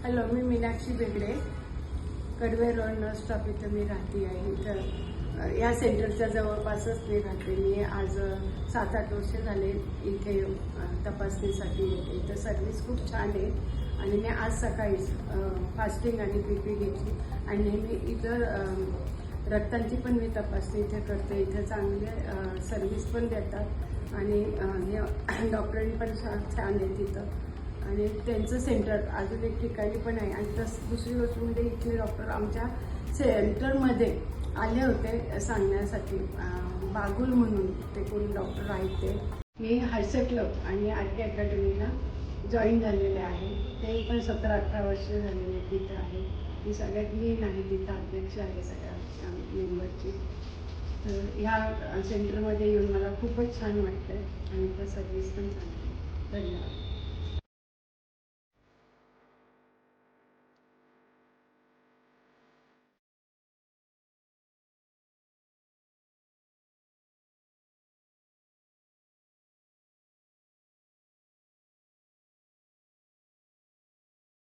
Hello, मी Meenakshi Begade, Kadve road nurse stop इथं मी राहते आहे. इथं या सेंटरच्या जवळपासच मी राहते. मी आज 7-8 वर्ष झाले इथे तपासणीसाठी येते. इथं सर्व्हिस खूप छान आहे आणि मी आज सकाळीच फास्टिंग आणि BP घेतली आणि नेहमी इथं रक्तांची पण मी तपासणी इथे करते. इथे चांगले सर्व्हिस पण देतात आणि डॉक्टरांनी पण छान आहे तिथं आणि त्यांचं सेंटर अजून एक ठिकाणी पण आहे. आणि दुसरी गोष्ट म्हणजे इथले डॉक्टर आमच्या सेंटरमध्ये आले होते सांगण्यासाठी. बागुल म्हणून ते कोणी डॉक्टर आहेत ते. मी हास्य क्लब आणि RK अकॅडमीला जॉईन झालेले आहे. ते पण 17-18 वर्ष झालेले तिथं आहे. मी सगळ्यात लीन आहे तिथं, अध्यक्ष आहे सगळ्या मेंबरची. तर ह्या सेंटरमध्ये येऊन मला खूपच छान वाटतं आणि इथं सर्व्हिस पण चांगली. धन्यवाद.